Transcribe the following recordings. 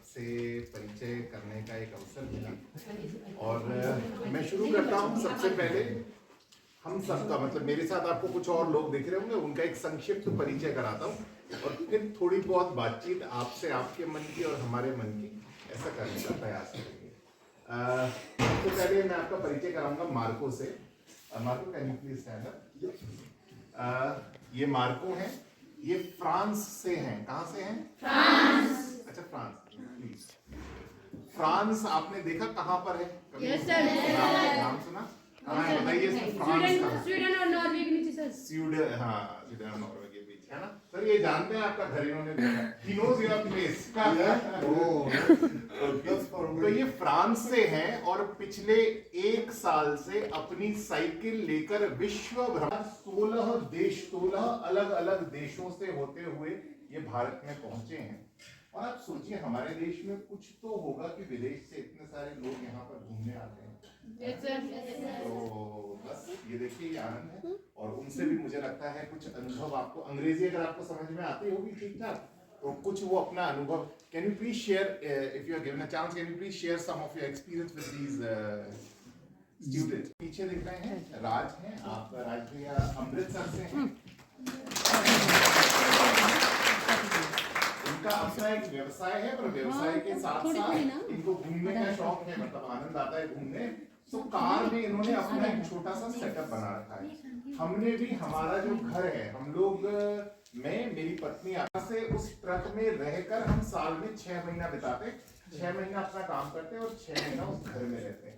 आपसे परिचय करने का एक अवसर मिला और मैं शुरू करता हूँ। सबसे पहले हम सबका मतलब मेरे साथ आपको कुछ और लोग दिख रहे होंगे, उनका एक संक्षिप्त परिचय कराता हूँ और फिर थोड़ी बहुत बातचीत आपसे, आपके मन की और हमारे मन की, ऐसा करने का प्रयास करेंगे। सबसे पहले मैं आपका परिचय कराऊंगा मार्को से। Marco, can you please stand up? ये मार्को हैं, ये फ्रांस से हैं। कहाँ से हैं? फ्रांस। अच्छा, फ्रांस। प्लीज, फ्रांस आपने देखा कहाँ पर है? Yes sir. नाम सुना? हाँ, बताइए सर। फ्रांस, स्वीडन और नॉर्वे के नीचे सर। स्वीडन, हाँ, स्वीडन और नॉर्वे के बीच है ना सर। ये जानते हैं आपका घर इन्होंने देखा, he knows your place। तो ये फ्रांस से हैं और पिछले 1 साल से अपनी साइकिल लेकर विश्व भ्रमण 16 अलग अलग देशों से होते हुए ये भारत में पहुंचे हैं। और आप सोचिए, हमारे देश में कुछ तो होगा कि विदेश से इतने सारे लोग यहाँ पर घूमने आते हैं। तो बस ये देखिए, ये आनंद है। और उनसे भी मुझे लगता है कुछ अनुभव आपको, अंग्रेजी अगर आपको समझ में आती होगी ठीक ठाक, तो कुछ वो अपना अनुभव, can you please share, if you are given a chance, can you please share some of your experience with these students. पीछे दिख रहे हैं राज हैं, आप राज भैया अमृतसर से हैं। इनका अपना एक व्यवसाय है, पर व्यवसाय के साथ साथ इनको घूमने का शौक है, मतलब आनंद आता है घूमने। तो कार में इन्होंने अपना एक छोटा सा सेटअप बना रखा है। हमने भी, हमारा जो घर है, हम लोग, मैं, मेरी पत्नी, यहाँ से उस ट्रक में रहकर हम साल में 6 महीना बिताते। 6 महीना अपना काम करते और 6 महीना उस घर में रहते हैं।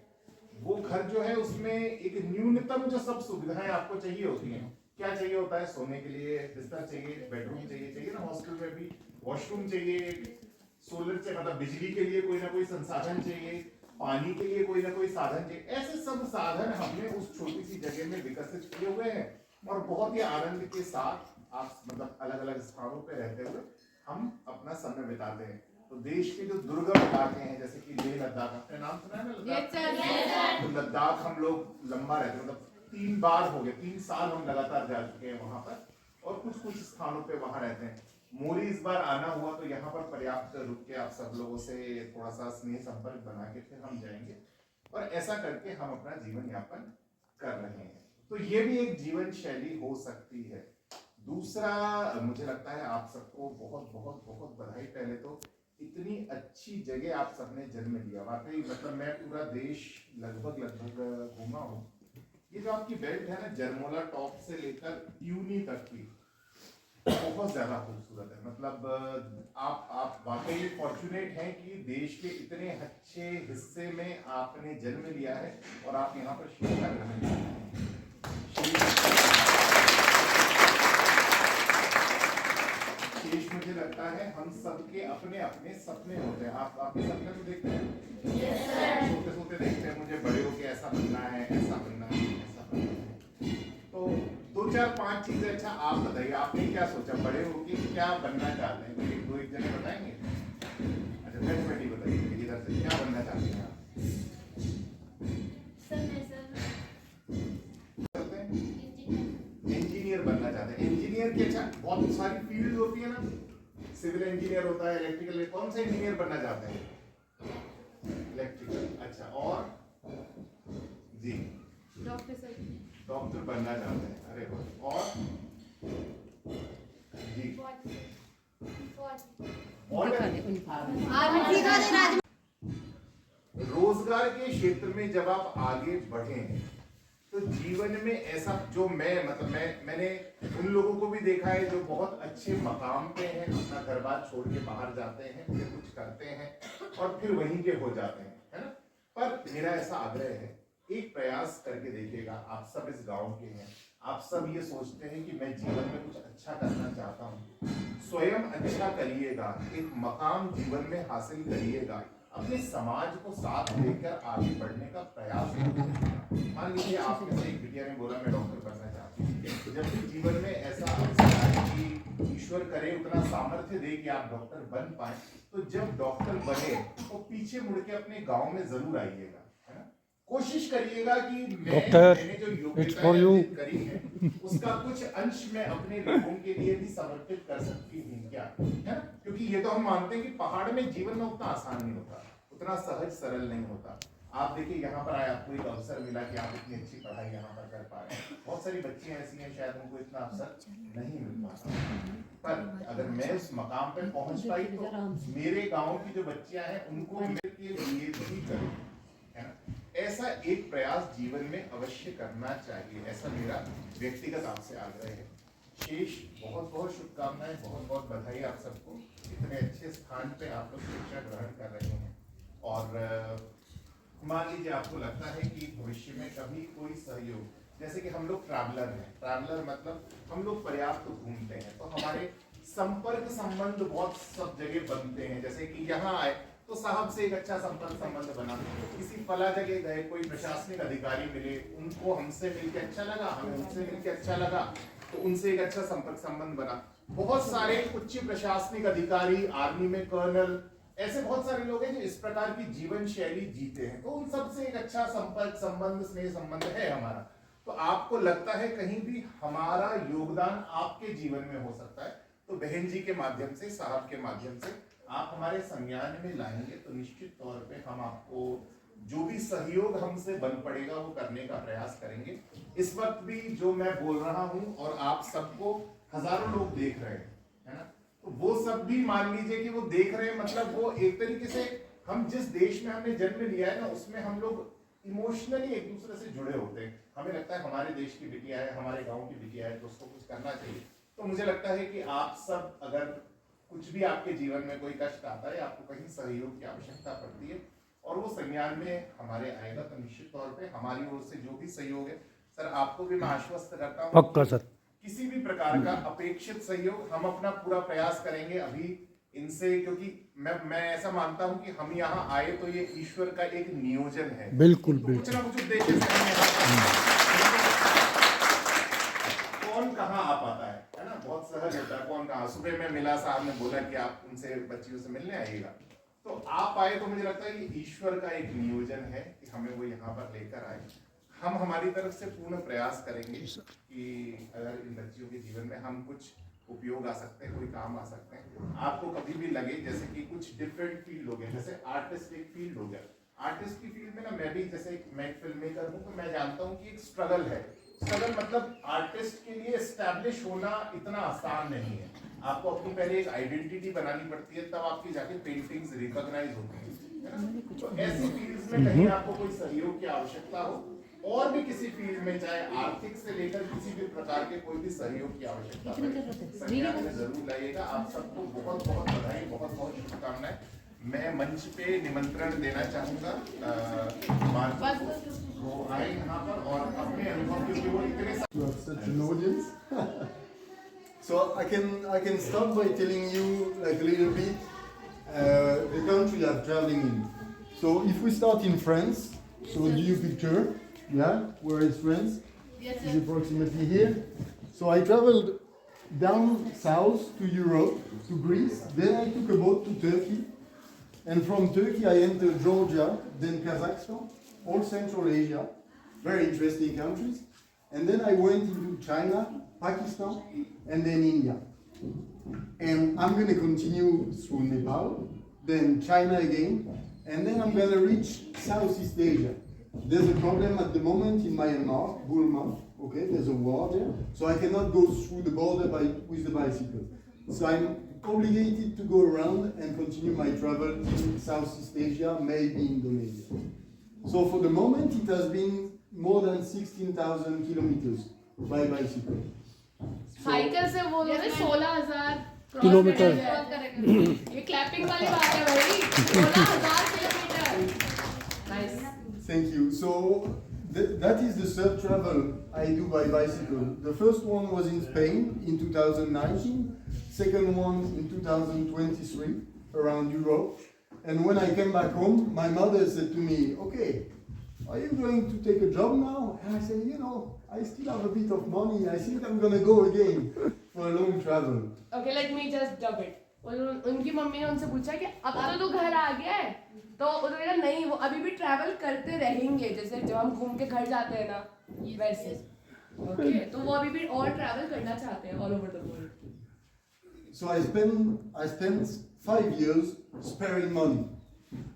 वो घर जो है उसमें एक न्यूनतम जो सब सुविधाएं आपको चाहिए होती हैं। क्या चाहिए होता है? सोने के लिए बिस्तर चाहिए, बेडरूम चाहिए ना, हॉस्टल में भी वॉशरूम चाहिए, सोलर से मतलब बिजली के लिए कोई ना कोई संसाधन चाहिए, पानी के लिए कोई ना कोई साधन चाहिए। ऐसे सब साधन हमने उस छोटी सी जगह में विकसित किए हुए हैं और बहुत ही आनंद के साथ आप मतलब अलग अलग स्थानों पे रहते हुए हम अपना समय बिताते हैं। तो देश के जो दुर्गम इलाके हैं, जैसे कि लेह लद्दाख, आपने नाम सुना है ना लद्दाख? तो लद्दाख हम लोग लंबा रहते हैं, मतलब 3 बार हो गए, 3 साल हम लगातार जा चुके हैं वहां पर, और कुछ कुछ स्थानों पे वहां रहते हैं। मोरी इस बार आना हुआ तो यहाँ पर पर्याप्त रुक के आप सब लोगों से थोड़ा सा स्नेह संपर्क बना के फिर हम जाएंगे, और ऐसा करके हम अपना जीवन यापन कर रहे हैं। तो ये भी एक जीवन शैली हो सकती है। दूसरा, मुझे लगता है आप सबको बहुत बहुत बहुत बधाई। पहले तो इतनी अच्छी जगह आप सबने जन्म लिया, वाकई मतलब मैं पूरा देश लगभग घूमा हूँ। ये जो आपकी बेल्ट है ना, जरमोला टॉप से लेकर ट्यूनी तक की, बहुत ज्यादा खूबसूरत है। मतलब आप वाकई फॉर्चुनेट हैं कि देश के इतने अच्छे हिस्से में आपने जन्म लिया है और आप यहाँ पर शिक्षा ग्रहण कर रहे हैं। शेष, मुझे लगता है हम सबके अपने अपने सपने होते हैं। आप आपके सपने तो देखते हैं, सोते सोते देखते हैं, मुझे बड़े होके ऐसा बनना है, ऐसा बनना है, ऐसा बनना है। तो 2 4 5 चीजें, अच्छा आप बताइए, आपने क्या सोचा बड़े होके क्या बनना चाहते हैं? कोई 2 1 जने बताएंगे? अच्छा, बेटी बताइए इधर से, क्या बनना चाहते हैं आप? इंजीनियर बनना चाहते हैं। इंजीनियर की अच्छा बहुत सारी फील्ड होती है ना, सिविल इंजीनियर होता है, इलेक्ट्रिकल, कौन सा इंजीनियर बनना चाहते हैं? इलेक्ट्रिकल। अच्छा, और जी डॉक्टर बनना चाहते हैं। अरे वाह। और जी रोजगार के क्षेत्र में जब आप आगे बढ़े तो जीवन में ऐसा, जो मैंने उन लोगों को भी देखा है जो बहुत अच्छे मकाम पे हैं, अपना घर बार छोड़ के बाहर जाते हैं, फिर कुछ करते हैं और फिर वहीं के हो जाते हैं, है ना। पर मेरा ऐसा आग्रह है, एक प्रयास करके देखिएगा। आप सब इस गांव के हैं, आप सब ये सोचते हैं कि मैं जीवन में कुछ अच्छा करना चाहता हूँ, स्वयं अच्छा करिएगा, एक मकाम जीवन में हासिल करिएगा, अपने समाज को साथ लेकर आगे बढ़ने का प्रयास करिएगा। मान लीजिए आप में से एक बिटिया ने बोला मैं डॉक्टर बनना चाहती हूँ, तो जब भी जीवन में ऐसा अवसर आए कि ईश्वर करे उतना सामर्थ्य दे कि आप डॉक्टर बन पाए, तो जब डॉक्टर बने तो पीछे मुड़ के अपने गाँव में जरूर आइएगा, है ना। कोशिश करिएगा कि डॉक्टर, मैंने जो it's योग्यता for you. अर्जित करी है उसका कुछ अंश मैं अपने लोगों के लिए भी समर्पित कर सकती हूँ क्या, है ना? क्योंकि ये तो हम मानते हैं कि पहाड़ में जीवन में उतना आसान नहीं होता, उतना सहज सरल नहीं होता। आप देखिए यहाँ पर आए, आपको एक अवसर मिला कि आप इतनी अच्छी पढ़ाई यहाँ पर कर पा रहे हैं। बहुत सारी बच्चियां ऐसी हैं शायद उनको इतना अवसर नहीं मिल पाता, पर अगर मैं उस मकाम पे पहुंच पाई तो मेरे गांव की जो बच्चियां हैं उनको मेरे लिए भी करूँ, है ना? ऐसा एक प्रयास जीवन में अवश्य करना चाहिए, ऐसा मेरा व्यक्तिगत आपसे आग्रह है। शेष बहुत बहुत शुभकामनाएं, बहुत बहुत बधाई आप सबको, इतने अच्छे स्थान पे आप लोग शिक्षा ग्रहण कर रहे हैं। और मान लीजिए आपको लगता है कि भविष्य में कभी कोई सहयोग, जैसे कि हम लोग ट्रैवलर हैं, ट्रैवलर मतलब हम लोग पर्याप्त घूमते हैं, तो हमारे संपर्क संबंध बहुत सब जगह बनते हैं। जैसे कि यहाँ आए तो साहब से एक अच्छा संपर्क संबंध बना, किसी फला जगह गए कोई प्रशासनिक अधिकारी मिले, उनको हमसे मिलके अच्छा लगा, हमें उनसे मिलके अच्छा लगा, तो उनसे एक अच्छा संपर्क संबंध बना। बहुत सारे उच्च प्रशासनिक अधिकारी, आर्मी में कर्नल, ऐसे बहुत सारे लोग हैं जो इस प्रकार की जीवन शैली जीते हैं, तो उन सब से एक अच्छा संपर्क संबंध, स्नेह संबंध है हमारा। तो आपको लगता है कहीं भी हमारा योगदान आपके जीवन में हो सकता है, तो बहन जी के माध्यम से, साहब के माध्यम से आप हमारे संज्ञान में लाएंगे तो निश्चित तौर पे हम आपको जो भी सहयोग हमसे बन पड़ेगा वो करने का प्रयास करेंगे। इस वक्त भी जो मैं बोल रहा हूं और आप सबको हजारों लोग देख रहे हैं, है ना? तो वो सब भी मान लीजिए कि वो देख रहे हैं, मतलब वो एक तरीके से हम जिस देश में हमने जन्म लिया है ना, उसमें हम लोग इमोशनली एक दूसरे से जुड़े होते हैं। हमें लगता है हमारे देश की बिटिया है, हमारे गांव की बिटिया है, तो उसको कुछ करना चाहिए। तो मुझे लगता है कि आप सब अगर कुछ भी आपके जीवन में कोई कष्ट आता है, आपको कहीं सहयोग की आवश्यकता पड़ती है और वो संज्ञान में हमारे आएगा, तो निश्चित तौर पे हमारी ओर से जो भी सहयोग है, सर आपको भी मैं आश्वस्त करता हूँ पक्का सर, किसी भी प्रकार का अपेक्षित सहयोग हम अपना पूरा प्रयास करेंगे अभी इनसे, क्योंकि मैं ऐसा मानता हूं कि हम यहाँ आए तो ये ईश्वर का एक नियोजन है। बिल्कुल तो बिल्कुल। कुछ ना कुछ उद्देश्य से हम यहाँ कौन कहाँ आ पाता है ना? बहुत सहज होता है, कौन कहाँ। सुबह में मिला, साहब ने बोला कि आप उनसे बच्चियों से मिलने आइएगा, तो आप आए, तो मुझे लगता है कि ईश्वर का एक नियोजन है कि हमें वो यहाँ पर लेकर आए। हम हमारी तरफ से पूर्ण प्रयास करेंगे कि अगर इन बच्चियों के जीवन में हम कुछ उपयोग आ सकते हैं, कोई काम आ सकते हैं। आपको कभी भी लगे जैसे कि कुछ डिफरेंट फील्ड हो गए, जैसे आर्टिस्ट एक फील्ड हो गया, आर्टिस्ट की फील्ड में ना मैं भी, जैसे मैं फिल्म मेकर हूँ, तो मैं जानता हूँ कि एक स्ट्रगल है। स्ट्रगल मतलब आर्टिस्ट के लिए एस्टैब्लिश होना इतना आसान नहीं है। आपको अपनी पहले एक आइडेंटिटी बनानी पड़ती है, तब आपकी जाके पेंटिंग्स रिकॉग्नाइज होती है। तो ऐसी फील्ड्स में कहीं आपको कोई सहयोग की आवश्यकता हो, और भी किसी फील्ड में, चाहे आर्थिक से लेकर किसी भी प्रकार के कोई भी सहयोग की आवश्यकता पड़े, संज्ञान में जरूर लाइएगा। आप सबको बहुत बहुत बधाई, बहुत बहुत शुभकामनाएं। मैं मंच पे निमंत्रण देना चाहूंगा वो आए यहाँ पर और अपने अनुभव, क्योंकि वो इतने You have such an audience. So I can start by telling you like a little bit the country I'm traveling in. So if we start in France, so do you picture? Yeah, where is France? Yes, Is approximately here. So I traveled down south to Europe, to Greece. Then I took a boat to Turkey, and from Turkey I entered Georgia, then Kazakhstan, all Central Asia, very interesting countries. And then I went into China, Pakistan, and then India. And I'm going to continue through Nepal, then China again, and then I'm going to reach Southeast Asia. There's a problem at the moment in Myanmar, Burma, okay, there's a war there, so I cannot go through the border with the bicycle. So I'm obligated to go around and continue my travel in Southeast Asia, maybe Indonesia. So for the moment, it has been more than 16,000 kilometers by bicycle. Cycle से वो 16,000 kilometre. ये clapping वाली बात है भाई, 16,000 kilometre. Nice. Thank you. So that is the third travel I do by bicycle. The first one was in Spain in 2019, second one in 2023 around Europe. And when I came back home, my mother said to me, okay, are you going to take a job now? And I said, you know, I still have a bit of money. I think I'm going to go again for a long travel. Okay, let me just dub it. उनकी mummy ने उनसे पूछा कि अब तो तू घर आ गया है, तो उन्होंने कहा नहीं, वो अभी भी ट्रैवल करते रहेंगे, जैसे जब हम घूम के घर जाते हैं ना वैसे। ओके, तो वो अभी भी और ट्रैवल करना चाहते हैं all over the world. So I spent 5 years sparing money.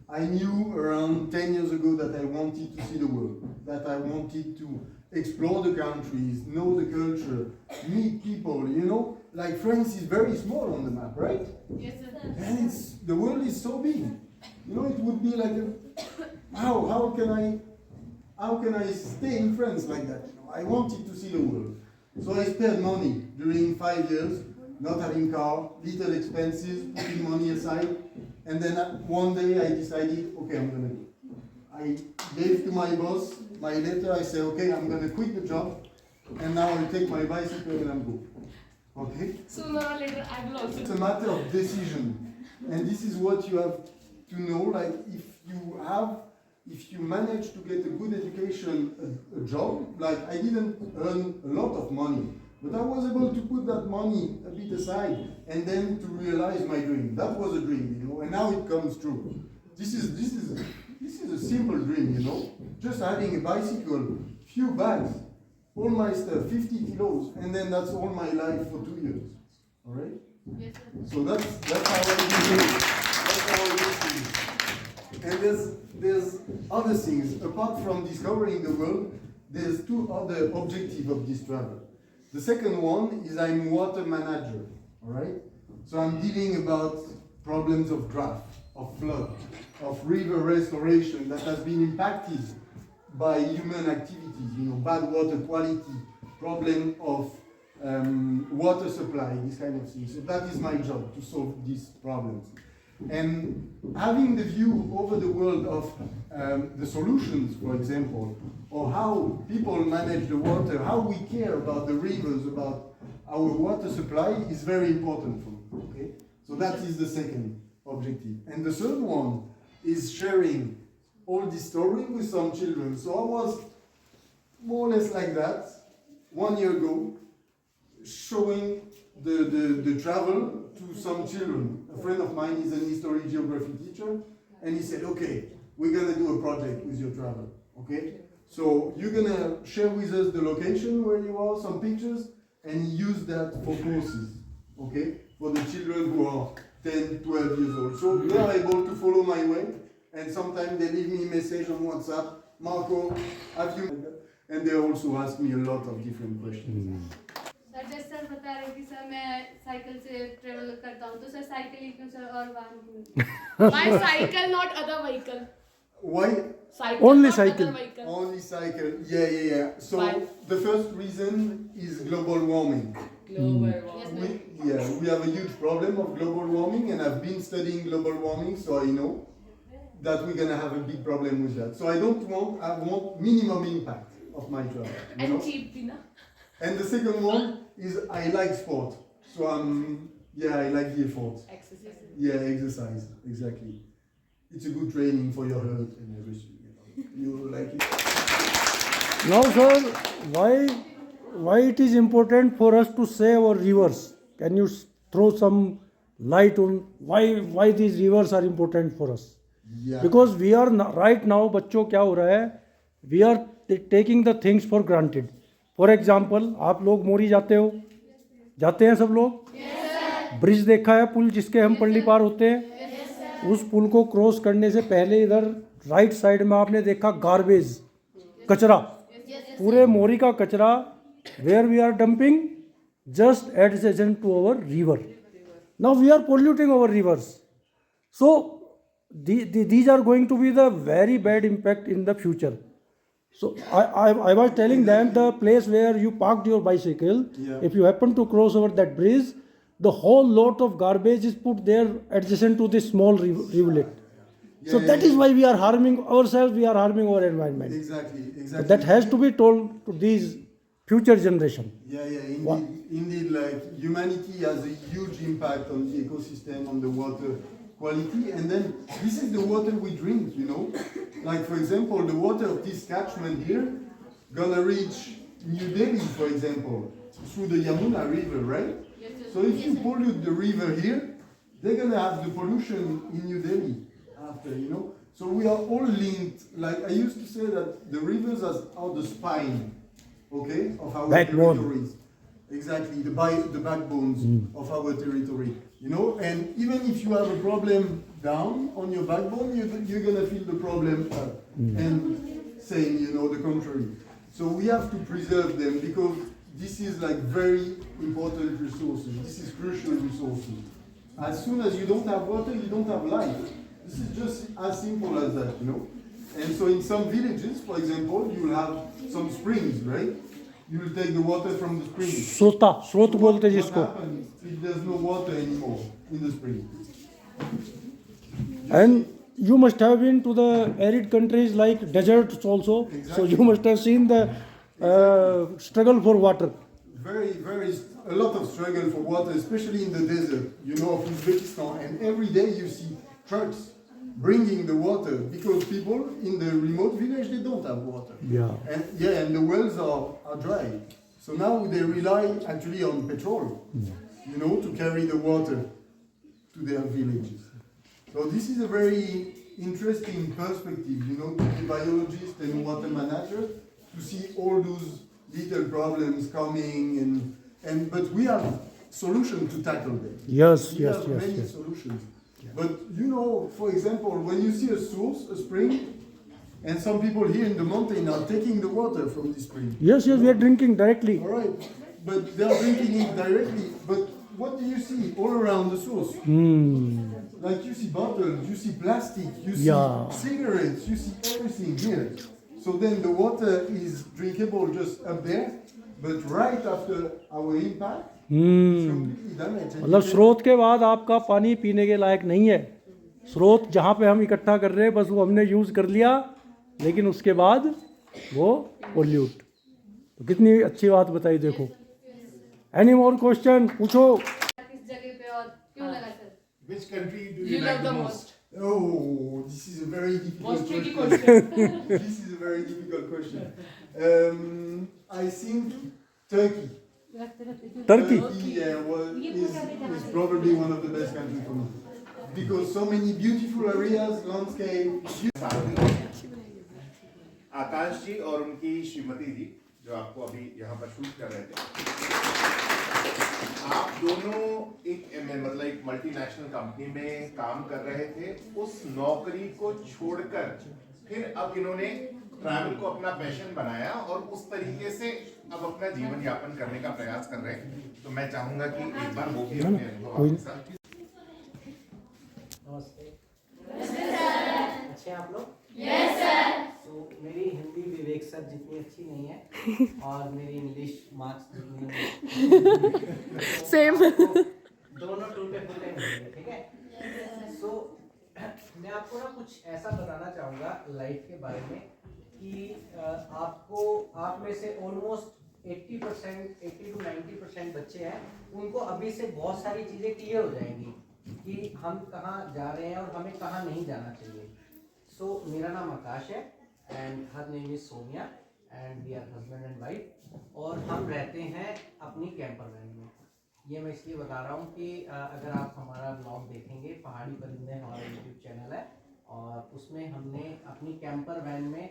I knew around 10 years ago that I wanted to see the world, that I wanted to explore the countries, know the culture, meet people, you know, like France is very small on the map, right? Yes, sir. And the world is so big. You know, it would be like how can I stay in France like that? You know, I wanted to see the world. So I spent money during 5 years, not having car, little expenses, putting money aside, and then one day I decided, okay, I'm gonna do it. I gave to my boss my letter, I said, okay, I'm gonna quit the job, and now I'll take my bicycle and I'm going. Okay? Sooner or later, I will also. It's a matter of decision, and this is what you have to know. Like if you manage to get a good education, a job, like I didn't earn a lot of money, but I was able to put that money a bit aside, and then to realize my dream. That was a dream, you know, and now it comes true. This is a simple dream, you know, just having a bicycle, few bags, all my stuff, 50 kilos, and then that's all my life for 2 years. All right? Yes, sir. So that's how I do it. That's how I do it. And there's other things. Apart from discovering the world, there's 2 other objectives of this travel. The second one is I'm water manager, all right? So I'm dealing about problems of drought, of flood, of river restoration that has been impacted by human activities, you know, bad water quality, problem of water supply, this kind of thing. So that is my job, to solve these problems. And having the view over the world of the solutions, for example, or how people manage the water, how we care about the rivers, about our water supply is very important for me, okay? So that is the second objective. And the third one is sharing all this story with some children. So I was more or less like that 1 year ago, showing the travel to some children. A friend of mine is an history geography teacher, and he said, okay, we're gonna do a project with your travel, okay? So you're gonna share with us the location where you are, some pictures, and use that for courses, okay? For the children who are 10, 12 years old. So they are able to follow my way, and sometimes they leave me a message on WhatsApp, Marco, have you? And they also ask me a lot of different questions. Sir जैसे sir बता रहे कि sir मैं cycle से travel करता हूँ, तो sir cycle ही क्यों सर, और वाहन क्यों? Why cycle, not other vehicle? Why? Cycle, Only not cycle. other vehicle. Only cycle, yeah. So Why? the first reason is global warming. Global Yes, warming. We have a huge problem of global warming, and I've been studying global warming, so I know that we're gonna have a big problem with that. So I want minimum impact of my travel. You know? And cheap भी ना. And the second one is I like sport. So I like the effort. Exercise. Yeah, exercise, exactly. It's a good training for your health and everything. You like it? Now, sir, why it is important for us to save our rivers? Can you throw some light on why these rivers are important for us? Yeah. Because we are right now, बच्चों क्या हो रहा है? We are taking the things for granted. For example, आप लोग मोरी जाते हैं सब लोग? ब्रिज देखा है, पुल जिसके हम पल्ली पार होते हैं? उस पुल को क्रॉस करने से पहले इधर राइट साइड में आपने देखा गार्बेज, कचरा, पूरे मोरी का कचरा, where we are dumping just adjacent to our river. Now we are polluting our rivers. So these are going to be the very bad impact in the future. So I was telling them the place where you parked your bicycle, if you happen to cross over that bridge, the whole lot of garbage is put there adjacent to this small rivulet. So that is why we are harming ourselves, we are harming our environment. Exactly. So that has to be told to these future generation. Yeah, indeed, like humanity has a huge impact on the ecosystem, on the water quality, and then this is the water we drink, you know. Like for example, the water of this catchment here gonna reach New Delhi, for example, through the Yamuna River, right? So if you pollute the river here, they're gonna have the pollution in New Delhi after, you know. So we are all linked. Like I used to say that the rivers are the spine, okay, of our Backbone. territories. Exactly, the backbones of our territory. You know, and even if you have a problem down on your backbone, you're gonna feel the problem up. And same, you know, the contrary. So we have to preserve them because this is like very important resources. This is crucial resources. As soon as you don't have water, you don't have life. This is just as simple as that, you know. And so in some villages, for example, you'll have some springs, right? You will take the water from the spring. स्रोत बोलते हैं What जिसको. happens if there's no water anymore in the spring? And you must have been to the arid countries like deserts also. So Exactly. you must have seen the struggle for water. A lot of struggle for water, especially in the desert, you know, of Uzbekistan. And every day you see trucks bringing the water because people in the remote village, they don't have water. Yeah. And the wells are dry. So now they rely actually on petrol, you know, to carry the water to their villages. So this is a very interesting perspective, you know, to be biologist and water manager, to see all those little problems coming but we have solutions to tackle them. Yes, We yes, have yes, many yes. solutions. But you know, for example, when you see a source, a spring, and some people here in the mountain are taking the water from the spring. Yes, we are drinking directly. All right, but they are drinking it directly. But what do you see all around the source? Like you see bottles, you see plastic, you see Yeah. cigarettes, you see everything here. So then the water is drinkable just up there, but right after our impact, it's completely damaged. And मतलब you can- स्रोत के बाद आपका पानी पीने के लायक नहीं है. स्रोत जहाँ पे हम इकट्ठा कर रहे हैं बस वो हमने यूज़ कर लिया, लेकिन उसके बाद वो पोल्यूट. तो कितनी अच्छी बात बताई देखो. एनी मोर क्वेश्चन पूछो. किस जगह पे और क्यों लगा sir? Which country do You you love like the the most. Oh, this is a very difficult Most tricky question. question. This is a very difficult question. I think Turkey. Turkey. Is probably one of the best countries for me. Because so many beautiful areas, landscape. आकाश जी और उनकी श्रीमती जी जो आपको अभी यहाँ पर shoot कर रहे थे, आप दोनों मतलब एक मल्टीनेशनल कंपनी में काम कर रहे थे. उस नौकरी को छोड़कर फिर अब इन्होंने ट्रैवल को अपना पैशन बनाया और उस तरीके से अब अपना जीवन यापन करने का प्रयास कर रहे हैं. तो मैं चाहूंगा कि एक बार वो भी अपने अनुभव आपके साथ. नमस्ते. अच्छे हैं आप लोग? Yes sir. तो मेरी हिंदी विवेक सर जितनी अच्छी नहीं है और मेरी इंग्लिश मार्क्स जितनी नहीं. Same. दोनों टूटे फूटे मिलेंगे, ठीक है? सो मैं आपको ना कुछ ऐसा बताना चाहूँगा लाइफ के बारे में कि आप में से ऑलमोस्ट 80% 80 to 90% बच्चे हैं, उनको अभी से बहुत सारी चीज़ें क्लियर हो जाएंगी कि हम कहाँ जा रहे हैं और हमें कहाँ नहीं जाना चाहिए. सो मेरा नाम आकाश है and her name is Sonia and we are husband and wife और हम रहते हैं अपनी कैंपर वैन में. ये मैं इसलिए बता रहा हूँ कि अगर आप हमारा ब्लॉग देखेंगे, पहाड़ी परिंदे हमारा यूट्यूब चैनल है और उसमें हमने अपनी कैंपर वैन में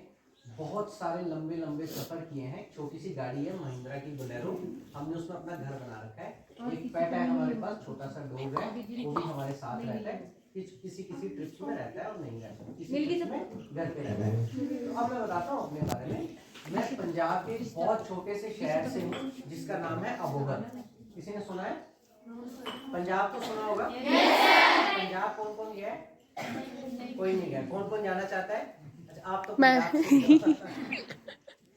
बहुत सारे लंबे लंबे सफ़र किए हैं. छोटी सी गाड़ी है महिंद्रा की बोलेरो, हमने उसमें अपना घर बना रखा है. एक पेट है हमारे पास, छोटा सा डॉग है, वो भी हमारे साथ रहता है. किसी ट्रिप्स में रहता है और नहीं रहता, किसी ट्रिप्स में घर पे रहता है. तो अब मैं बताता हूँ अपने बारे में. मैं पंजाब के एक बहुत छोटे से शहर से हूँ जिसका नाम है अबोहर. किसी ने सुना है? पंजाब तो सुना होगा. पंजाब कौन कौन गया है? कोई नहीं गया. कौन कौन जाना चाहता है? अच्छा आप तो पंजाब से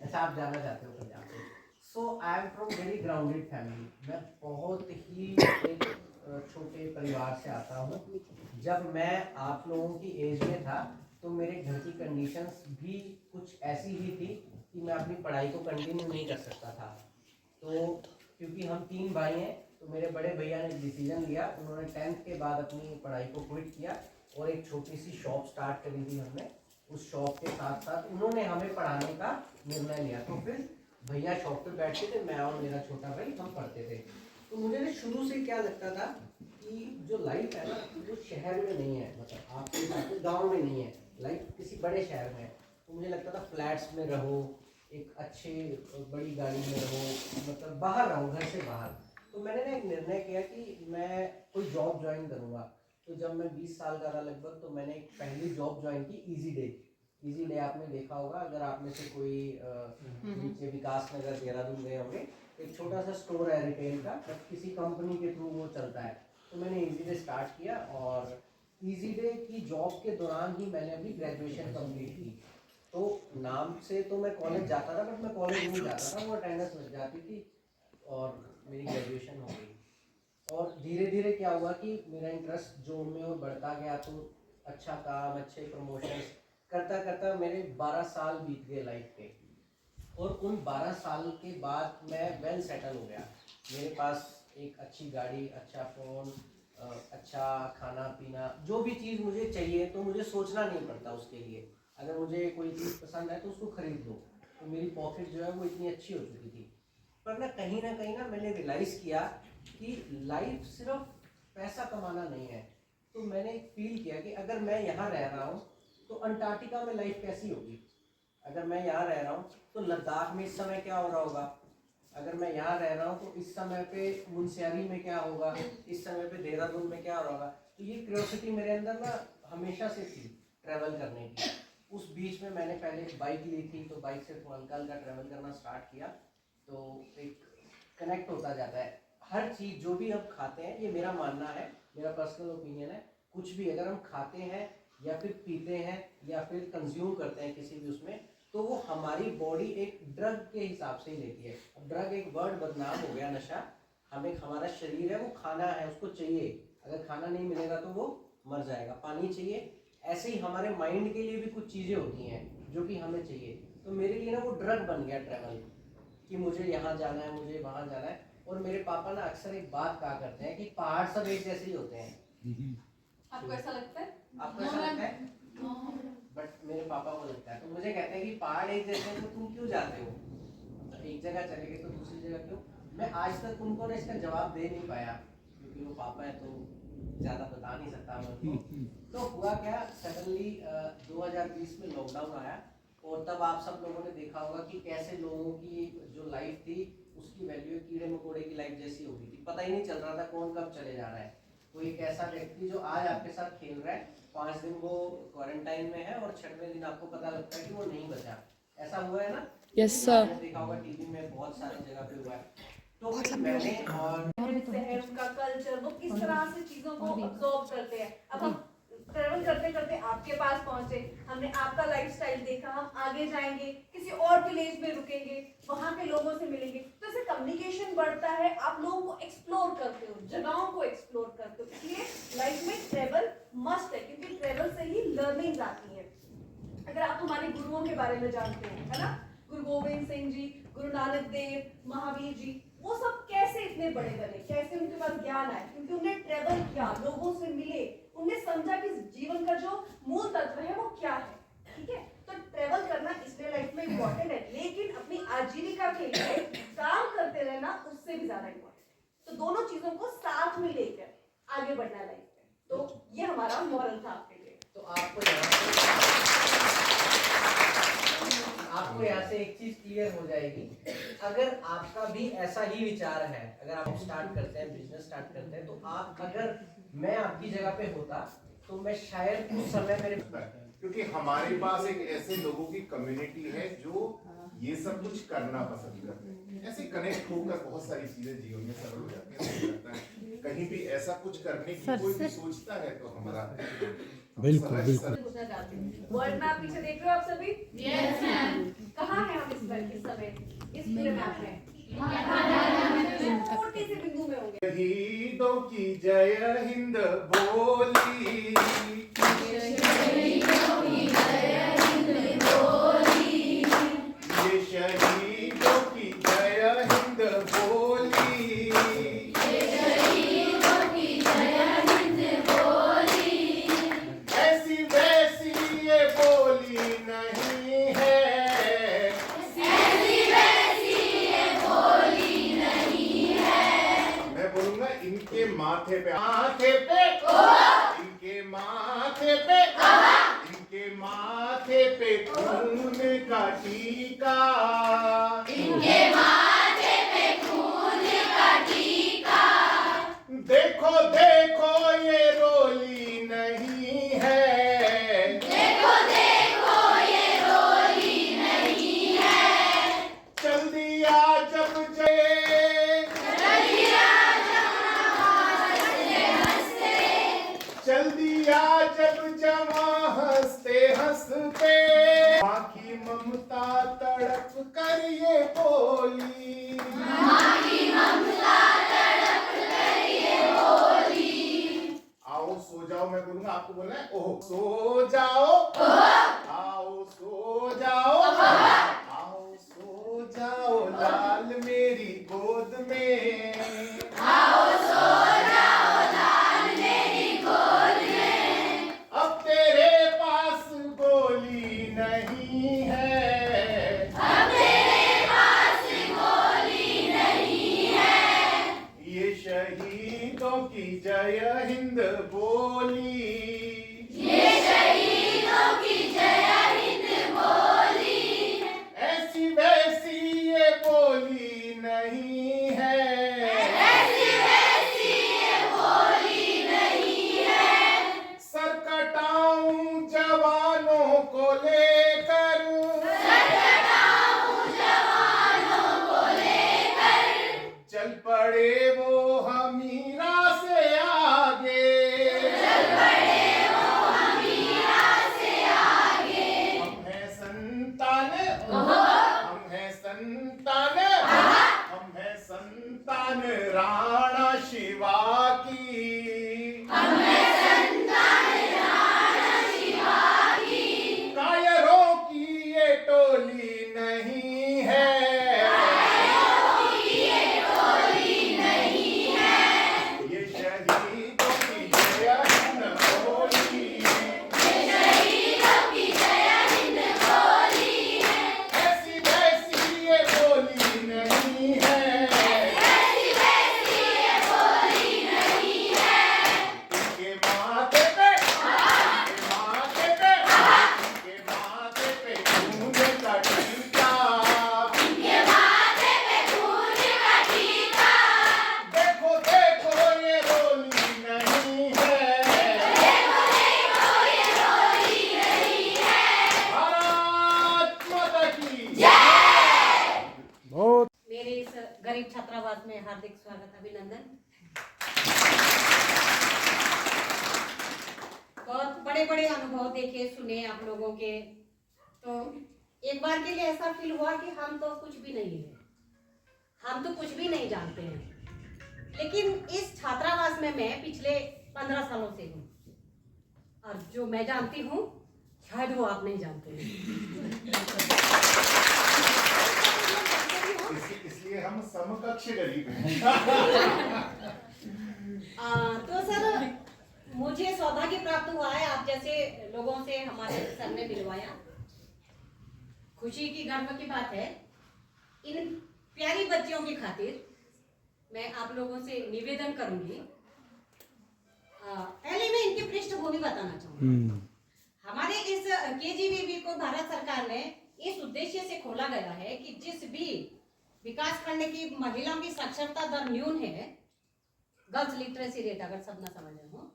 अच्छा आप जाना चाहते हो पंजाब से. So I am from very grounded family. मैं बहुत ही एक छोटे परिवार से आता हूँ. जब मैं आप लोगों की एज में था तो मेरे घर की कंडीशंस भी कुछ ऐसी ही थी कि मैं अपनी पढ़ाई को कंटिन्यू नहीं कर सकता था. तो क्योंकि हम 3 भाई हैं तो मेरे बड़े भैया ने डिसीजन लिया. उन्होंने 10th के बाद अपनी पढ़ाई को क्विट किया और एक छोटी सी शॉप स्टार्ट करी थी हमने. उस शॉप के साथ साथ उन्होंने हमें पढ़ाने का निर्णय लिया. तो फिर भैया शॉप पे बैठते थे, मैं और मेरा छोटा भाई हम पढ़ते थे. तो मुझे ना शुरू से क्या लगता था कि जो लाइफ है ना वो शहर में नहीं है, मतलब आपके गांव में नहीं है, लाइफ किसी बड़े शहर में है। तो मुझे लगता था फ्लैट्स में रहो, एक अच्छे बड़ी गाड़ी में रहो, मतलब बाहर रहो, घर से बाहर। तो मैंने ना एक निर्णय किया कि मैं कोई जॉब ज्वाइन करूँगा। तो जब मैं 20 साल का था लगभग, तो मैंने एक पहली जॉब ज्वाइन की ईजी डे। ईजी डे आपने देखा होगा, अगर आप में से कोई नीचे विकास नगर देहरादून गए होंगे, एक छोटा सा स्टोर है रिटेल का, बट किसी कंपनी के थ्रू वो चलता है। तो मैंने ईजी डे स्टार्ट किया और ईजी डे की जॉब के दौरान ही मैंने अपनी ग्रेजुएशन कंप्लीट की। तो नाम से तो मैं कॉलेज जाता था, बट मैं कॉलेज नहीं जाता था, वो अटेंडेंस लग जाती थी और मेरी ग्रेजुएशन हो गई। और धीरे धीरे क्या हुआ कि मेरा इंटरेस्ट जॉब में और बढ़ता गया, तो अच्छा काम, अच्छे प्रमोशंस करता करता मेरे 12 साल बीत गए लाइफ के। और उन 12 साल के बाद मैं वेल सेटल हो गया। मेरे पास एक अच्छी गाड़ी, अच्छा फ़ोन, अच्छा खाना पीना, जो भी चीज़ मुझे चाहिए तो मुझे सोचना नहीं पड़ता उसके लिए। अगर मुझे कोई चीज़ पसंद है तो उसको ख़रीद लो। तो मेरी पॉकेट जो है वो इतनी अच्छी हो चुकी थी। पर ना कहीं ना मैंने रियलाइज़ किया कि लाइफ सिर्फ पैसा कमाना नहीं है। तो मैंने फील किया कि अगर मैं यहाँ रह रहा हूँ तो अंटार्कटिका में लाइफ कैसी होगी, अगर मैं यहाँ रह रहा हूँ तो लद्दाख में इस समय क्या हो रहा होगा, अगर मैं यहाँ रह रहा हूँ तो इस समय पे मुनस्यारी में क्या होगा, इस समय पे देहरादून में क्या हो रहा होगा। तो ये क्यूरियोसिटी मेरे अंदर ना हमेशा से थी ट्रैवल करने की। उस बीच में मैंने पहले एक बाइक ली थी, तो बाइक से थोड़ा हल्का हल्का ट्रैवल करना स्टार्ट किया। तो एक कनेक्ट होता जाता है हर चीज़। जो भी हम खाते हैं, ये मेरा मानना है, मेरा पर्सनल ओपिनियन है, कुछ भी अगर हम खाते हैं या फिर पीते हैं या फिर कंज्यूम करते हैं किसी भी उसमें, तो वो हमारी बॉडी एक ड्रग के हिसाब से ही लेती है। अब ड्रग एक वर्ड बदनाम हो गया, नशा। हमें, हमारा शरीर है वो खाना है, उसको चाहिए, अगर खाना नहीं मिलेगा तो वो मर जाएगा, पानी चाहिए। ऐसे ही हमारे माइंड के लिए भी कुछ चीज़ें होती हैं जो कि हमें चाहिए। तो मेरे लिए ना वो ड्रग बन गया ट्रैवल, कि मुझे यहाँ जाना है, मुझे वहाँ जाना है। और मेरे पापा ना अक्सर एक बात कहा करते हैं कि पहाड़ सब एक जैसे ही होते हैं। आपको ऐसा लगता है? आपको ऐसा लगता है? बट मेरे पापा को लगता है। तो मुझे कहते हैं कि पहाड़ एक जैसे हैं तो तुम क्यों जाते हो, तो एक जगह चले गए तो दूसरी जगह क्यों। मैं आज तक उनको ना इसका जवाब दे नहीं पाया, क्योंकि वो पापा है तो ज़्यादा बता नहीं सकता मैं उनको। तो हुआ क्या, सडनली 2020 में लॉकडाउन आया और तब आप सब लोगों ने देखा होगा कि कैसे लोगों की जो लाइफ थी उसकी वैल्यू कीड़े मकोड़े की लाइफ जैसी हो गई थी। पता ही नहीं चल रहा था कौन कब चले जा रहा है। कोई एक ऐसा व्यक्ति जो आज आपके साथ खेल रहा है, 5 दिन वो क्वारंटाइन में है और 6वें दिन आपको पता लगता है कि वो नहीं बचा। ऐसा हुआ है ना? Yes sir. देखा होगा टीवी में, बहुत सारी जगह पे हुआ है। तो फिर मैंने और शहर, उनका कल्चर, वो किस तरह से चीजों को अब्सॉर्ब करते हैं। अब हम ट्रेवल करते करते आपके पास पहुंचे, हमने आपका लाइफस्टाइल देखा, हम आगे जाएंगे, किसी और विलेज में रुकेंगे, वहाँ के लोगों से मिलेंगे, तो इससे कम्युनिकेशन बढ़ता है, आप लोगों को एक्सप्लोर करते हो, जगहों को एक्सप्लोर करते हो। इसलिए लाइफ में ट्रेवल मस्ट है, क्योंकि ट्रेवल से ही लर्निंग आती है। अगर आप हमारे गुरुओं के बारे में जानते हो, है ना, गुरु गोविंद सिंह जी, गुरु नानक देव, महावीर जी, वो सब कैसे इतने बड़े बने, कैसे उनके पास ज्ञान आया, क्योंकि उन्होंने ट्रेवल किया, लोगों से मिले, उन्हें समझा कि जीवन का जो मूल तत्व है वो क्या है। ठीक है, तो ट्रेवल करना इसलिए लाइफ में इम्पोर्टेंट है, लेकिन अपनी आजीविका के लिए काम करते रहना उससे भी ज्यादा इम्पोर्टेंट है। तो दोनों चीजों को साथ में लेकर आगे बढ़ना लाइफ में। तो ये हमारा मॉरल था आपके लिए। तो आपको यहाँ से एक चीज क्लियर हो जाएगी, अगर आपका भी ऐसा ही विचार है, अगर आप स्टार्ट करते हैं, बिजनेस स्टार्ट करते हैं, तो आप, अगर मैं आपकी जगह पे होता तो मैं शायद उस समय मेरे, क्योंकि हमारे पास एक ऐसे लोगों की कम्युनिटी है जो ये सब कुछ करना पसंद करते हैं। ऐसे कनेक्ट होकर बहुत सारी चीजें जीवन में सरल हो जाती हैं। कहीं भी ऐसा कुछ करने की कोई भी सोचता है तो हमारा बिल्कुल बिल्कुल। पूछना चाहते हैं, वर्ल्ड मैप पीछे देख रहे हो आप सभी? Yes ma'am. कहाँ है हम इस समय इस पूरे मैप में? छोटे से बिंदु में होंगे। शहीदों की जय हिंद बोली, ये शहीदों की जय हिंद बोली, ऐसी वैसी ये बोली नहीं है, मैं खून का टीका, देखो देखो ये रोली नहीं है, चल दिया जब चल दिया जब जमा हंसते हंसते, माँ की ममता तड़प कर ये बोली, आओ सो जाओ, मैं बोलूंगा आपको बोलना है ओह, सो जाओ, आओ सो जाओ, आओ सो जाओ लाल मेरी गोद में, अब तेरे पास गोली नहीं है, ये शहीदों की जय हिंद बोली, ऐसी वैसी ये बोली नहीं है, सर कटाऊं जवानों को लेकर, चल पड़े वो हमीरा से आगे, हम हैं संतान, हम हैं संतान, हम हैं संतान राणा शिवा की, कायरों की ये टोली नहीं है, ये शहीदों की जय हिंद बोली, ऐसी वैसी ये बोली नहीं है, इनके माथे पे, इनके माथे पे, इनके माथे पे खून का टीका, देखो देखो ये रोली नहीं है, भारत माता की बहुत मेरे इस गरीब छात्रावास में हार्दिक स्वागत, अभिनंदन। बहुत बड़े बड़े अनुभव देखे सुने आप लोगों के, तो एक बार के लिए ऐसा फील हुआ कि हम तो कुछ भी नहीं है, हम तो कुछ भी नहीं जानते हैं। लेकिन इस छात्रावास में मैं पिछले 15 सालों से हूँ, और जो मैं जानती हूँ शायद वो आप नहीं जानते हैं। इसलिए हम समकक्ष गरीब हैं। तो सर, मुझे सौभाग्य प्राप्त हुआ है आप जैसे लोगों से हमारे सर ने मिलवाया। खुशी की गर्व की बात है। इन प्यारी बच्चियों की खातिर मैं आप लोगों से निवेदन करूंगी। पहले मैं इनकी पृष्ठभूमि बताना चाहूंगी। हमारे इस केजीवीवी को भारत सरकार ने इस उद्देश्य से खोला गया है कि जिस भी विकास खंड की महिलाओं की साक्षरता दर न्यून है, गर्ल्स लिटरेसी रेट अगर सब ना समझ रहे हो,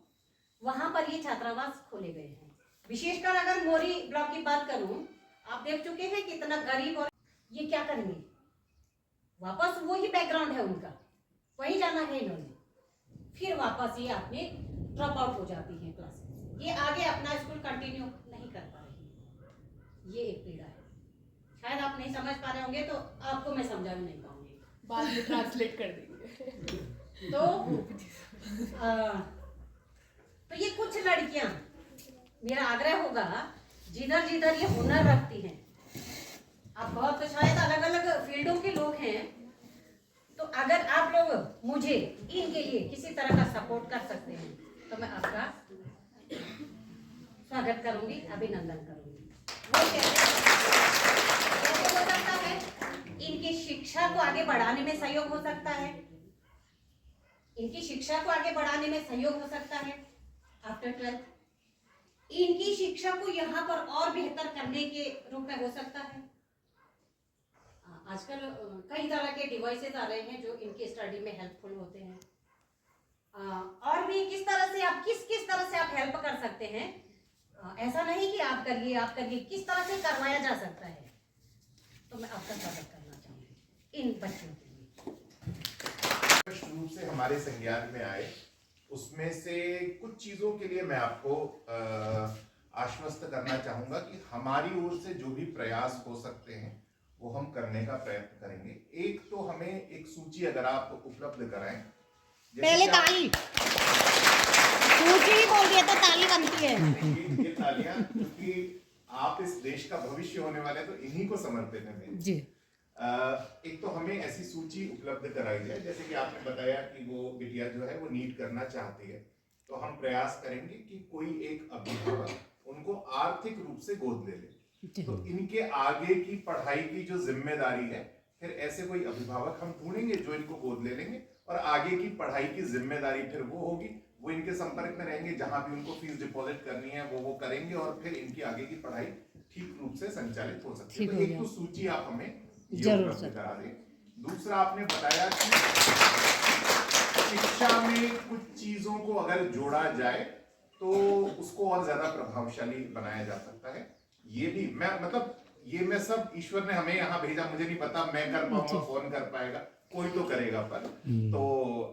वहां पर ये छात्रावास खोले गए हैं। विशेषकर अगर मोरी ब्लॉक की बात करूं, आप देख चुके हैं कितना गरीब, और ये क्या करेंगे, वापस वही बैकग्राउंड है उनका, वही जाना है इन्होंने, फिर वापस ये अपने ड्रॉप आउट हो जाती है क्लासेस, ये आगे अपना स्कूल कंटिन्यू नहीं कर पा रही। ये एक पीड़ा है, शायद आप नहीं समझ पा रहे होंगे, तो आपको मैं समझा भी नहीं पाऊंगी, बाद में ट्रांसलेट कर देंगे। तो ये कुछ लड़कियां, मेरा आग्रह होगा, जिधर जिधर ये हुनर रखती हैं, आप बहुत शायद अलग अलग फील्डों के लोग हैं, तो अगर आप लोग मुझे इनके लिए किसी तरह का सपोर्ट कर सकते हैं, तो मैं आपका स्वागत करूंगी, अभिनंदन करूंगी। वो कैसे हो सकता है? इनकी शिक्षा को आगे बढ़ाने में सहयोग हो सकता है, इनकी शिक्षा को आगे बढ़ाने में सहयोग हो सकता है आफ्टर 12th। इनकी शिक्षा को यहाँ पर और बेहतर करने के रूप में हो सकता है। आजकल कई तरह के डिवाइसेस आ रहे हैं जो इनकी स्टडी में हेल्पफुल होते हैं। और भी किस तरह से आप किस तरह से आप हेल्प कर सकते हैं? ऐसा नहीं कि आप करिए, किस तरह से करवाया जा सकता है, तो मैं आपका स्वागत करना चाहूँगी इन बच्चों के लिए। स्पष्ट रूप से हमारे संज्ञान में आए, उसमें से कुछ चीजों के लिए मैं आपको आश्वस्त करना चाहूंगा कि हमारी ओर से जो भी प्रयास हो सकते हैं वो हम करने का प्रयत्न करेंगे। एक तो हमें एक सूची अगर आप उपलब्ध कराएं, पहले ताली, सूची बोल दिया तो ताली बनती है। ये तालियां, क्योंकि आप इस देश का भविष्य होने वाले तो इन्हीं को समर्पित है मेरी। जी। एक तो हमें ऐसी सूची उपलब्ध कराई जाए, जैसे कि आपने बताया कि वो बिटिया जो है वो नीट करना चाहती है, तो हम प्रयास करेंगे कि कोई एक अभिभावक उनको आर्थिक रूप से गोद ले ले, तो इनके आगे की पढ़ाई की जो जिम्मेदारी है, फिर ऐसे कोई अभिभावक हम ढूंढेंगे जो इनको गोद ले लेंगे, और आगे की पढ़ाई की जिम्मेदारी फिर वो होगी, वो इनके संपर्क में रहेंगे, जहां भी उनको फीस डिपॉजिट करनी है वो करेंगे, और फिर इनकी आगे की पढ़ाई ठीक रूप से संचालित हो सकती है। तो एक तो सूची आप हमें जरूर करा दें। दूसरा, आपने बताया कि शिक्षा में कुछ चीजों को अगर जोड़ा जाए तो उसको और ज्यादा प्रभावशाली बनाया जा सकता है। ये भी मैं सब ईश्वर ने हमें यहाँ भेजा, मुझे नहीं पता मैं कर पाऊंगा, कौन कर पाएगा, कोई तो करेगा। पर तो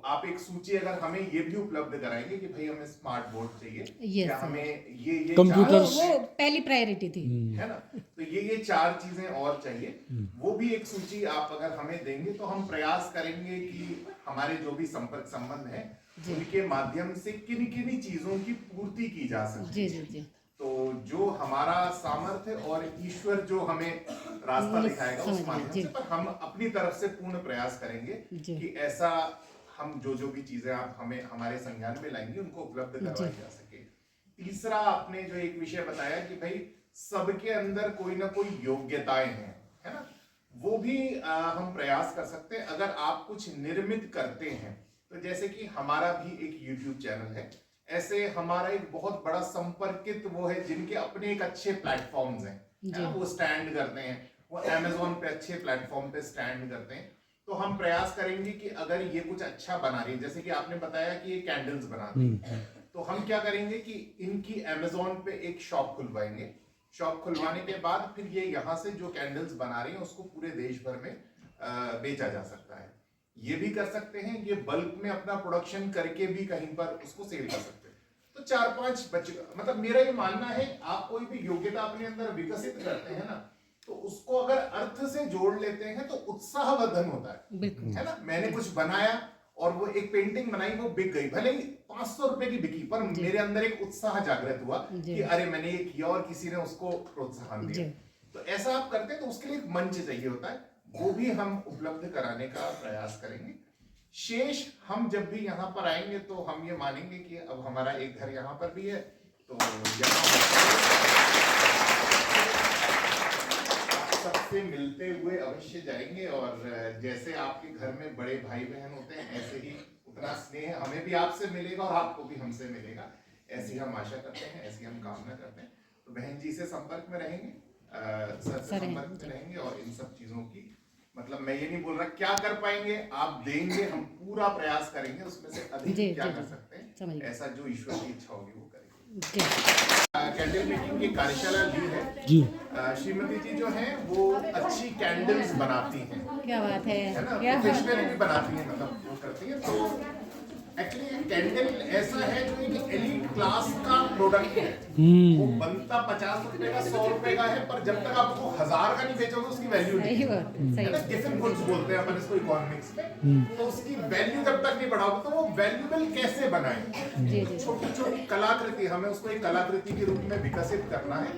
आप एक सूची अगर हमें ये भी उपलब्ध कराएंगे कि भाई हमें स्मार्ट बोर्ड चाहिए, क्या हमें ये कंप्यूटर्स, वो पहली प्रायोरिटी थी, है ना, तो ये 4 चीजें और चाहिए, वो भी एक सूची आप अगर हमें देंगे तो हम प्रयास करेंगे कि हमारे जो भी संपर्क संबंध है उनके माध्यम से किन किन चीजों की पूर्ति की जा सकती है। तो जो हमारा सामर्थ्य और ईश्वर जो हमें रास्ता दिखाएगा उस माध्यम से, पर हम अपनी तरफ से पूर्ण प्रयास करेंगे कि ऐसा हम जो भी चीजें आप हमें हमारे संज्ञान में लाएंगे उनको उपलब्ध करवाई जा सके। तीसरा, आपने जो एक विषय बताया कि भाई सबके अंदर कोई ना कोई योग्यताएं हैं, है ना, वो भी हम प्रयास कर सकते हैं। अगर आप कुछ निर्मित करते हैं, तो जैसे कि हमारा भी एक YouTube चैनल है, ऐसे हमारा एक बहुत बड़ा संपर्कित वो है जिनके अपने एक अच्छे प्लेटफॉर्म्स हैं, वो स्टैंड करते हैं, वो Amazon पे अच्छे प्लेटफॉर्म पे स्टैंड करते हैं। तो हम प्रयास करेंगे कि अगर ये कुछ अच्छा बना रही है, जैसे कि आपने बताया कि ये कैंडल्स बनाती है, तो हम क्या करेंगे कि इनकी Amazon पे एक शॉप खुलवाएंगे। शॉप खुलवाने के बाद फिर ये यहाँ से जो कैंडल्स बना रही है उसको पूरे देश भर में बेचा जा सकता है। ये भी कर सकते हैं, ये बल्क में अपना प्रोडक्शन करके भी कहीं पर उसको सेल कर सकते हैं। तो 4-5 बच्चे, मेरा ये मानना है, आप कोई भी योग्यता अपने अंदर विकसित करते हैं ना, तो उसको अगर अर्थ से जोड़ लेते हैं तो उत्साहवर्धन होता है ना। मैंने कुछ बनाया और वो एक पेंटिंग बनाई, वो बिक गई, भले ही 500 रुपए की बिकी, पर मेरे अंदर एक उत्साह जागृत हुआ कि अरे मैंने ये किया और किसी ने उसको प्रोत्साहन दिया। तो ऐसा आप करते हैं तो उसके लिए एक मंच चाहिए होता है, वो भी हम उपलब्ध कराने का प्रयास करेंगे। शेष हम जब भी यहाँ पर आएंगे तो हम ये मानेंगे कि अब हमारा एक घर यहाँ पर भी है, तो सबसे मिलते हुए अवश्य जाएंगे, और जैसे आपके घर में बड़े भाई बहन होते हैं ऐसे ही उतना स्नेह हमें भी आपसे मिलेगा और आपको भी हमसे मिलेगा, ऐसी हम आशा करते हैं, ऐसी हम कामना करते हैं। तो बहन जी से संपर्क में रहेंगे, सर से संपर्क में रहेंगे, और इन सब चीजों की मैं ये नहीं बोल रहा क्या कर पाएंगे, आप देंगे, हम पूरा प्रयास करेंगे, उसमें से अधिक क्या कर सकते हैं, ऐसा जो ईश्वर की इच्छा होगी वो करेंगे। कैंडल मेकिंग की कार्यशाला ली है जी। श्रीमती जी जो हैं वो अच्छी कैंडल्स बनाती हैं, क्या बात है ना, प्रोफेशनली भी बनाती हैं, वो करती है। तो एक्चुअली कैंडल ऐसा है जो एक एलीट क्लास का प्रोडक्ट है, वो बनता 50 रुपए का, 100 रुपए का है, पर जब तक आप उसको 1000 का नहीं बेचोगे उसकी वैल्यू नहीं है ना। गिवन गुड्स बोलते हैं अपन इसको इकोनॉमिक्स में, तो उसकी वैल्यू जब तक नहीं बढ़ाओगे तो वो वैल्यूएबल कैसे बनाए। छोटी छोटी कलाकृति, हमें उसको एक कलाकृति के रूप में विकसित करना है।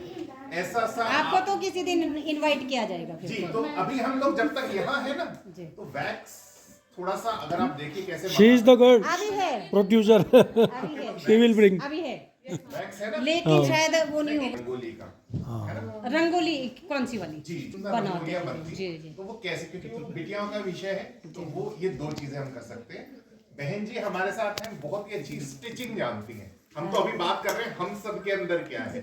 ऐसा सा आपको तो किसी दिन इनवाइट किया जाएगा जी। तो अभी हम लोग जब तक यहाँ है ना, तो वैक्स थोड़ा सा अगर आप देखिए कैसे शी इज द गर्ल अभी है प्रोड्यूसर, शी विल ब्रिंग, अभी है वैक्स है ना, लेकिन शायद वो नहीं होगा रंगोली का, है ना, रंगोली कौन सी वाली जी, बनाते हैं जी। तो वो कैसे, क्योंकि बिटियाओं का विषय है, तो वो ये 2 चीजें हम कर सकते हैं। बहन जी हमारे साथ हैं, बहुत ही अच्छी स्टिचिंग जानती हैं, हम तो अभी बात कर रहे हैं हम सब के अंदर क्या है,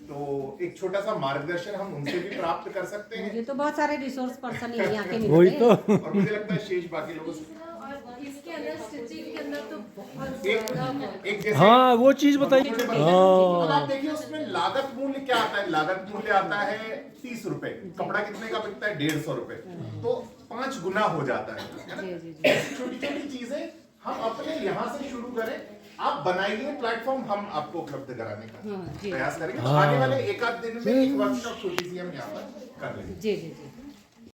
तो एक छोटा सा मार्गदर्शन हम उनसे भी प्राप्त कर सकते हैं। मुझे तो बहुत सारे रिसोर्स पर्सन यहीं आके वही मिलते तो हैं। और मुझे लगता है शेष बाकी लोगों से और इसके अंदर स्टिचिंग के अंदर तो बहुत एक जैसे हाँ वो चीज़ बताइए। अब हाँ आप देखिए उसमें लागत मूल्य क्या आता है, लागत मूल्य आता है 30 रुपए, कपड़ा कितने का बिकता है 150 रुपए, तो 5 गुना हो जाता है ना। ऐसी छोटी छोटी चीजें हम अपने यहाँ से शुरू करें, आप बनाइए प्लेटफॉर्म, हम आपको उपलब्ध कराने का प्रयास करेंगे। तो आने वाले एक आध दिन में एक वर्कशॉप छोटी सी हम यहाँ पर कर लेंगे। जी जी जी